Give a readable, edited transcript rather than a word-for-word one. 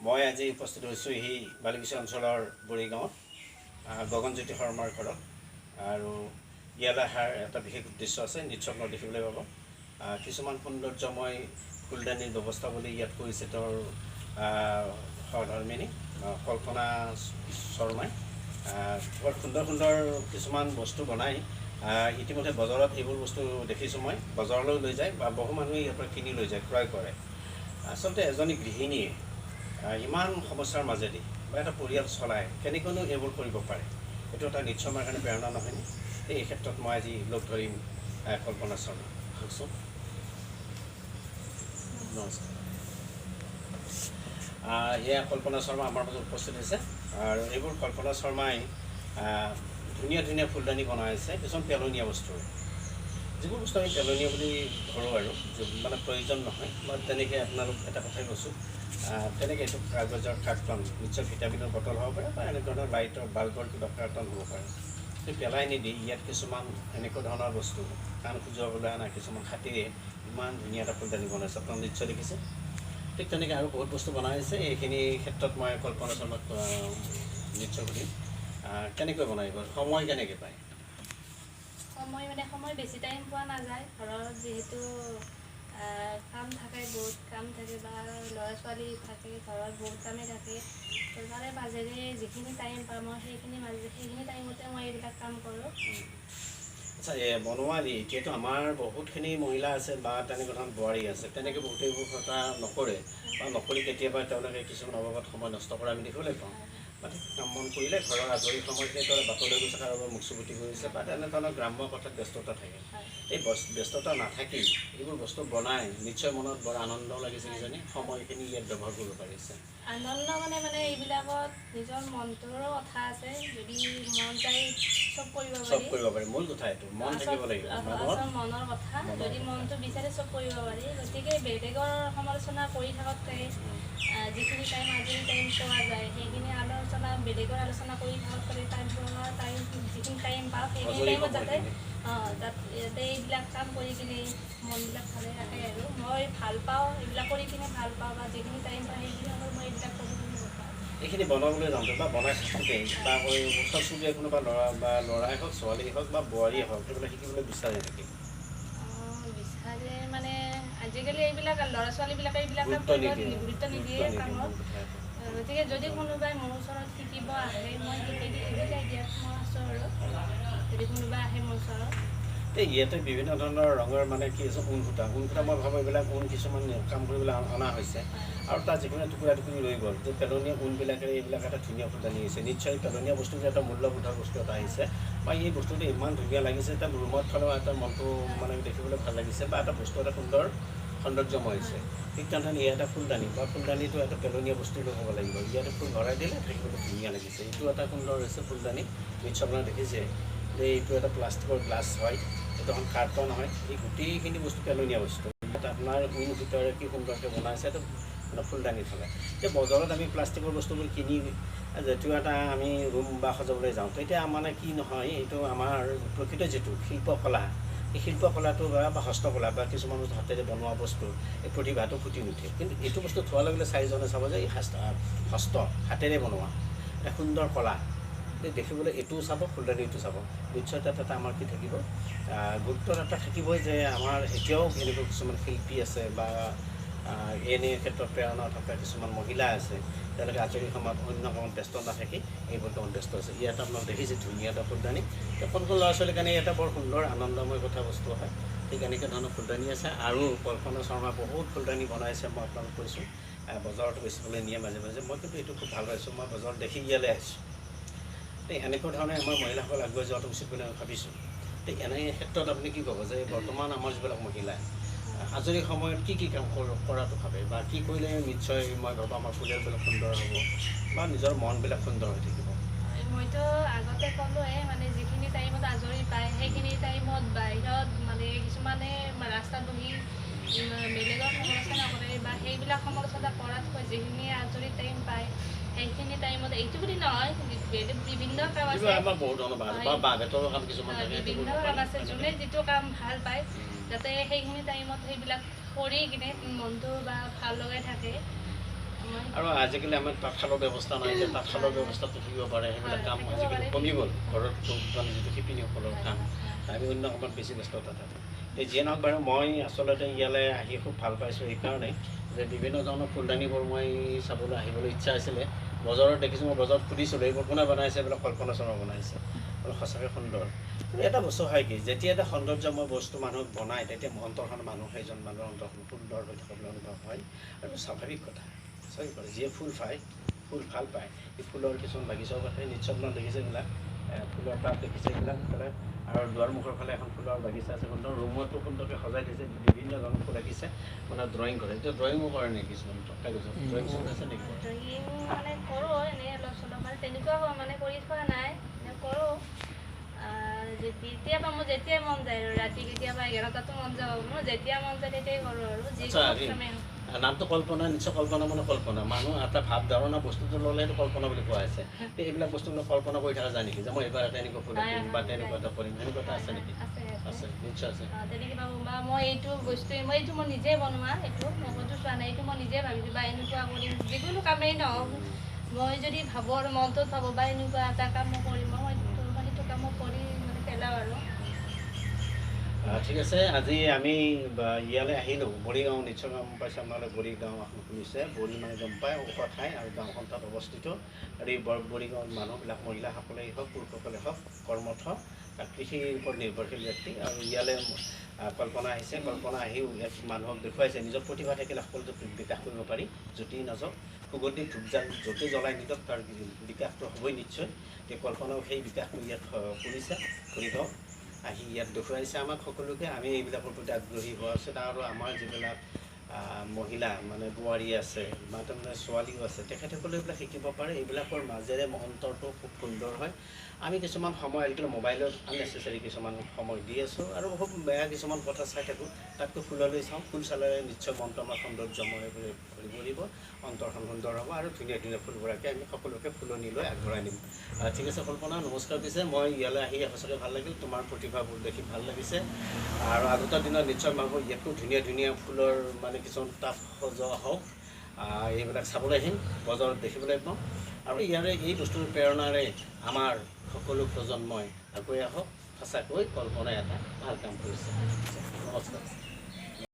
মই আজি উপস্থিত হৈছোঁ এই বালিকুছি অঞ্চলৰ বৰিগাঁৱত গগনজ্যোতি শৰ্মাৰ ঘৰত। আৰু ইয়ালৈ অহাৰ এটা বিশেষ উদ্দেশ্য আছে, নিশ্চয় আপোনালোকে দেখিবলৈ পাব। কিছুমান সৌন্দৰ্যময় ফুলদানিৰ ব্যৱস্থা বুলি ইয়াত কৰিছে তেওঁৰ সহধৰ্মিনী কল্পনা শৰ্মাই। বৰ সুন্দৰ সুন্দৰ কিছুমান বস্তু বনাই ইতিমধ্যে বজাৰত এইবোৰ বস্তু দেখিছোঁ। মই বজাৰলৈ লৈ যায় বা বহু মানুহে ইয়াৰ পৰা কিনি লৈ যায়, ক্ৰয় কৰে। আচলতে এজনী গৃহিণীয়ে ইমান সমস্যাৰ মাজেদি বা এটা পৰিয়াল চলাই কেনেকৈনো এইবোৰ কৰিব পাৰে, এইটো এটা নিশ্চয় আমাৰ কাৰণে প্ৰেৰণা নহয়নে? এই ক্ষেত্ৰত মই আজি লগ ধৰিম কল্পনা শৰ্মা। কওকচোন। নমস্কাৰ। এয়া কল্পনা শৰ্মা আমাৰ মাজত উপস্থিত হৈছে। আৰু এইবোৰ কল্পনা শৰ্মাই ধুনীয়া ধুনীয়া ফুলদানি বনাই আছে কিছুমান পেলনীয়া বস্তুৰ, যিবোৰ বস্তু আমি পেলনীয়া বুলি ধৰোঁ আৰু মানে প্ৰয়োজন নহয়। বা তেনেকৈ আপোনালোক এটা কথাই কৈছোঁ, তেনেকৈ এইটো কাগজৰ কাৰ্টন নিশ্চয় ভিটামিনৰ বটল হ'ব পাৰে বা এনে ধৰণৰ লাইটৰ বাল্বৰ কিবা কাৰ্টন হ'ব পাৰে। সেইটো পেলাই নিদি ইয়াত কিছুমান এনেকুৱা ধৰণৰ বস্তু কাণ খোজুৱাবলৈ অনা কিছুমান হাতেৰে ইমান ধুনীয়া এটা ফুলদানি বনাইছে, আপোনালোকে নিশ্চয় দেখিছে। ঠিক তেনেকৈ আৰু বহুত বস্তু বনাই আছে। এইখিনি ক্ষেত্ৰত মই কল্পনা শৰ্মাক নিশ্চয় সুধিম কেনেকৈ বনাই, সময় কেনেকৈ পায়? সময় বেছি টাইম পোৱা নাযায়। ঘৰত যিহেতু কাম থাকে, বহুত কাম থাকে বা ল'ৰা ছোৱালী থাকে, ঘৰত বহুত কামেই থাকে। তো তাৰে মাজেৰে যিখিনি টাইম পাওঁ মই সেইখিনি টাইমতে মই এইবিলাক কাম কৰোঁ। আচ্ছা, বনোৱা এতিয়াতো আমাৰ বহুতখিনি মহিলা আছে বা তেনেকুৱা ধৰণৰ বোৱাৰী আছে, তেনেকৈ বহুতে এইবোৰ কথা নকৰে বা নকৰি কেতিয়াবা তেওঁলোকে কিছুমান অভাৱত সময় নষ্ট কৰা আমি দেখিবলৈ পাওঁ। বা কাম বন কৰিলে ঘৰৰ আজৰি সময়তে বাটলৈ গৈছে, কাৰোবাৰ মুখ চুবুতি কৰিছে বা তেনেধৰণৰ গ্ৰাম্য কথাত ব্যস্ততা থাকে। এই ব্যস্ততা নাথাকি এইবোৰ বস্তু বনাই নিশ্চয় মনত বৰ আনন্দ লাগিছে কিজানি, সময়খিনি ইয়াত ব্যৱহাৰ কৰিব পাৰিছে। আনন্দ মানে এইবিলাকত নিজৰ মনটোৰো কথা আছে। যদি মন যায় চব কৰিব পাৰি। মূল কথা এইটো, মন থাকিব লাগিব মনৰ কথা। যদি মনটো বিচাৰে চব কৰিব পাৰি। গতিকে বেলেগৰ সমালোচনা কৰি থকাতকৈ যিখিনি টাইম আজৰি টাইম পোৱা যায় সেইখিনি বেলেগৰ আলোচনা কৰি থকাতকৈ যিখিনি টাইম পাওঁ সেইখিনি টাইমত যাতে এইবিলাক কাম কৰি কিনে মনবিলাক ভালে থাকে। আৰু মই ভাল পাওঁ এইবিলাক কৰি কিনে ভাল পাওঁ, বা যিখিনি টাইম পাওঁ সেইখিনি মই এইবিলাক কৰি কিনে ভাল পাওঁ। এইখিনি বনাবলৈ যাওঁতে বা বনাই থাকোঁতে বা ওচৰ চুবুৰীয়া কোনোবা ল'ৰাই হওক, ছোৱালীয়ে হওক বা বোৱাৰীয়ে হওক, সেইবিলাক শিকিবলৈ বিচাৰে নেকি? বিচাৰে মানে আজিকালি এইবিলাক ল'ৰা ছোৱালীবিলাকে এইবিলাক গুৰুত্ব নিদিয়ে কামত। গতিকে যদি কোনোবাই মোৰ ওচৰত শিকিব আহে মই শিকাই দিয়াত মই আছোঁ। আৰু যদি কোনোবা আহে মোৰ ওচৰত, ইয়াতে বিভিন্ন ধৰণৰ ৰঙৰ কি আছে, ঊণ সূতা মই ভাবোঁ এইবিলাক ঊণ কিছুমান কাম কৰিবলৈ অনা হৈছে। আৰু তাত যিখিনি টুকুৰা টুকুৰি ৰৈ গ'ল, যে পেলনীয়া ঊণবিলাকেৰে এইবিলাক এটা ধুনীয়া ফুলদানি আহিছে। নিশ্চয় পেলনীয়া বস্তু যে এটা মূল্যবোধৰ বস্তু এটা আহিছে বা এই বস্তুটো ইমান ধুনীয়া লাগিছে, এটা ৰুমত থ'লেও এটা মনটো দেখিবলৈ ভাল লাগিছে বা এটা বস্তু এটা সৌন্দৰ্যময় হৈছে। ঠিক তেনেধৰণে ইয়াত এটা ফুলদানি বা ফুলদানিটো এটা পেলনীয়া বস্তু হ'ব লাগিব। ইয়াতে ফুল ভৰাই দিলে দেখিবলৈ ধুনীয়া লাগিছে। এইটো এটা সুন্দৰ হৈছে ফুলদানি, নিশ্চয় আপোনালোকে দেখিছে যে এইটো এটা প্লাষ্টিকৰ গ্লাছ হয়, এইটো এখন কাৰ্টন হয়। এই গোটেইখিনি বস্তু পেলনীয়া বস্তু। ইয়াত আপোনাৰ ঊণ ভিতৰে কি সুন্দৰকৈ বনাইছে, এইটো ফুলদানি থ'লে। এতিয়া বজাৰত আমি প্লাষ্টিকৰ বস্তুবোৰ কিনি যেতিয়া এটা আমি ৰুম বা সজাবলৈ যাওঁ, তেতিয়া কি নহয়, এইটো আমাৰ প্ৰকৃত যিটো শিল্পকলা, এই শিল্পকলাটো বা হস্তকলা বা কিছুমান বস্তু হাতেৰে বনোৱা বস্তু, এই প্ৰতিভাটো ফুটি নুঠে। কিন্তু এইটো বস্তু থোৱাৰ লগে লগে চাৰিজনে চাব যে এই হস্ত হাতেৰে বনোৱা এটা সুন্দৰ কলা। দেখিবলৈ এইটোও চাব, ফুলদানিটো চাব। নিশ্চয় তাত এটা আমাৰ কি থাকিব, গুৰুত্ব এটা থাকিবই যে আমাৰ এতিয়াও এনেকুৱা কিছুমান শিল্পী আছে বা এনে ক্ষেত্ৰত প্ৰেৰণা থকা কিছুমান মহিলা আছে, তেওঁলোকে আজৰি সময়ত অন্য কামত ব্যস্ত নাথাকি এইবোৰ কামত ব্যস্ত আছে। ইয়াত আপোনালোকে দেখিছে ধুনীয়া এটা ফুলদানি। সৰু সৰু ল'ৰা ছোৱালীৰ কাৰণে এটা বৰ সুন্দৰ আনন্দময় কথা বস্তু হয়। ঠিক এনেকৈ ধৰণৰ ফুলদানি আছে। আৰু কল্পনা শৰ্মা বহুত ফুলদানি বনাইছে, মই আপোনালোক কৈছোঁ। বজাৰত বেচিবলৈ নিয়ে মাজে মাজে। মই কিন্তু এইটো খুব ভাল পাইছোঁ, মই বজাৰত দেখি ইয়ালৈ আহিছোঁ। এনেকুৱা ধৰণে আমাৰ মহিলাসকল আগুৱাই যোৱাটো উচিত বুলি মই ভাবিছোঁ। এনে ক্ষেত্ৰত আপুনি কি ক'ব যে বৰ্তমান আমাৰ যিবিলাক মহিলা আজৰি সময়ত কি কাম কৰাটো ভাবে বা কি কৰিলে নিশ্চয় মই ভাবোঁ আমাৰ পৰিয়ালবিলাক সুন্দৰ হ'ব বা নিজৰ মনবিলাক সুন্দৰ হৈ থাকিব? মইতো আগতে ক'লোৱে, যিখিনি টাইমত আজৰি পায় সেইখিনি টাইমত বাহিৰত কিছুমানে ৰাস্তাত বহি বেলেগৰ সমালোচনা কৰে বা সেইবিলাক সমালোচনা কৰাতকৈ যিখিনি আজৰি টাইম পায় সেইখিনি টাইমত, এইটো বুলি নহয়, বিভিন্ন কাম আছে, বিভিন্ন কাম আছে। যোনে যিটো কাম ভাল পায় যাতে সেইখিনি টাইমত সেইবিলাক কৰি কিনে মনটো বা ভাল লগাই থাকে। আৰু আজিকালি আমাৰ তাঁতশালৰ ব্যৱস্থা নাই যে তাঁতশালৰ ব্যৱস্থাটো থাকিব পাৰে সেইবিলাক কাম আজিকালি কমি গ'ল ঘৰত মানে যিটো শিপিনীসকলৰ কাম আমি অন্য কামত বেছি ব্যস্ততা থাকোঁ যিয়ে নহওক বাৰু মই আচলতে ইয়ালৈ আহি খুব ভাল পাইছোঁ এইকাৰণেই যে বিভিন্ন ধৰণৰ ফুলদানিবোৰ মই চাবলৈ আহিবলৈ ইচ্ছা আছিলে বজাৰত দেখিছোঁ মই বজাৰত সুধিছিলোঁ এইবোৰ কোনে বনাইছে এইবিলাক কল্পনা শৰ্মা বনাইছে আৰু সঁচাকৈ সুন্দৰ এটা বস্তু হয় কি যেতিয়া এটা সৌন্দৰ্যময় বস্তু মানুহক বনায় তেতিয়া অন্তৰখন মানুহ সেইজন মানুহৰ অন্তৰখন সুন্দৰ হৈ থকাবলৈ অনুভৱ হয় আৰু স্বাভাৱিক কথা যিয়ে ফুল পায় ফুল ভাল পায় এই ফুলৰ কিছুমান বাগিচাও পাতে নিশ্চয় আপোনাক দেখিছে এইবিলাক ফুলৰ টাব দেখিছে এইবিলাক ফালে আৰু দুৱাৰমুখৰ ফালে এখন ফুলৰ বাগিচা আছে সুন্দৰ ৰুমতো সুন্দৰকৈ সজাই দিছে বিভিন্ন ধৰণৰ ফুল ৰাখিছে মানে ড্ৰয়িং কৰে এতিয়া ড্ৰয়িঙো কৰে নেকি কিছুমান কাগজত ড্ৰয়িং চলি আছে নেকি ড্ৰয়িং মানে কৰোঁ এনেই অলপ চলপ মানে তেনেকুৱা মানে কৰি থোৱা নাই কৰোঁ কেতিয়াবা মোৰ যেতিয়াই মন যায় আৰু ৰাতি কেতিয়াবা 11টাতো মন যাব মোৰ যেতিয়া মন যায় তেতিয়াই কৰোঁ আৰু নামটো কল্পনা নিশ্চয় কল্পনা মানে কল্পনা মানুহ এটা ভাৱ ধাৰণা বস্তুটো ল'লে সেইটো কল্পনা বুলি কোৱা হৈছে এইবিলাক বস্তু কল্পনা কৰি থকা যায় নেকি যে মই এইবাৰ এটা এনেকুৱা ফুল আঁকিম বা তেনেকুৱা এটা কৰিম সেনেকুৱা এটা আছে নেকি আছে নিশ্চয় আছে তেনেকৈ ভাবোঁ বা মই এইটো বস্তু এইটো মই নিজে বনোৱা এইটো মই ক'তো চোৱা নাই এইটো মই নিজে ভাবিছোঁ বা এনেকুৱা কৰিম যিকোনো কামেই নহওক মই যদি ভাবোঁ আৰু মনটোত ভাবোঁ বা এনেকুৱা এটা কাম মই কৰিম মই সেইটো কাম কৰি মানে পেলাওঁ আৰু ঠিক আছে আজি আমি ইয়ালৈ আহিলোঁ বৰিগাঁও নিশ্চয় গম পাইছে আপোনালোকে বৰিগাঁও এখন শুনিছে বৰি মানে গম পায় ওখ ঠাই আৰু গাঁওখন তাত অৱস্থিত আৰু এই বৰিগাঁৱৰ মানুহবিলাক মহিলাসকলেই হওক পুৰুষসকলে হওক কৰ্মঠ কৃষিৰ ওপৰত নিৰ্ভৰশীল ব্যক্তি আৰু ইয়ালৈ কল্পনা আহিছে কল্পনা আহিও ইয়াত মানুহক দেখুৱাইছে নিজৰ প্ৰতিভা থাকিলে সকলোটো বিকাশ কৰিব পাৰি য'তেই নাযাওক সুগন্ধি ধূপজাল য'তেই জ্বলাই নিদিয়ক তাৰ বিকাশটো হ'বই নিশ্চয় এই কল্পনাও সেই বিকাশটো ইয়াত কৰিছে বৰিগাঁও আহি ইয়াত দেখুৱাইছে আমাক সকলোকে আমি এইবিলাকৰ প্ৰতি আগ্ৰহী হোৱা উচিত আৰু আমাৰ যিবিলাক মহিলা মানে বোৱাৰী আছে বা তাৰমানে ছোৱালীও আছে তেখেতসকলে এইবিলাক শিকিব পাৰে এইবিলাকৰ মাজেৰে অন্তৰটো খুব সুন্দৰ হয় আমি কিছুমান সময় আজিকালি মোবাইলত আননেচেচাৰী কিছুমান সময় দি আছোঁ আৰু খুব বেয়া কিছুমান কথা চাই থাকোঁ তাতকৈ ফুললৈ চাওঁ ফুল চালে নিশ্চয় মনটো আমাৰ সৌন্দৰ্যময় ভৰি পৰিব অন্তৰখন সুন্দৰ হ'ব আৰু ধুনীয়া ধুনীয়া ফুলগৰাকী আমি সকলোকে ফুলনিলৈ আগবঢ়াই নিম ঠিক আছে কল্পনা নমস্কাৰ দিছে মই ইয়ালৈ আহি সঁচাকৈ ভাল লাগিল তোমাৰ প্ৰতিভাবোৰ দেখি ভাল লাগিছে আৰু আগতে দিনত নিশ্চয় মাংস ইয়াতকৈ ধুনীয়া ধুনীয়া ফুলৰ মানে কিছুমান টাব সজোৱা হওক এইবিলাক চাবলৈ আহিম বজাৰত দেখিবলৈ পাওঁ আৰু ইয়াৰে এই বস্তুৰ প্ৰেৰণাৰে আমাৰ সকলো প্ৰজন্মই আগুৱাই আহক সঁচাকৈ কল্পনাই এটা ভাল কাম কৰিছে নমস্কাৰ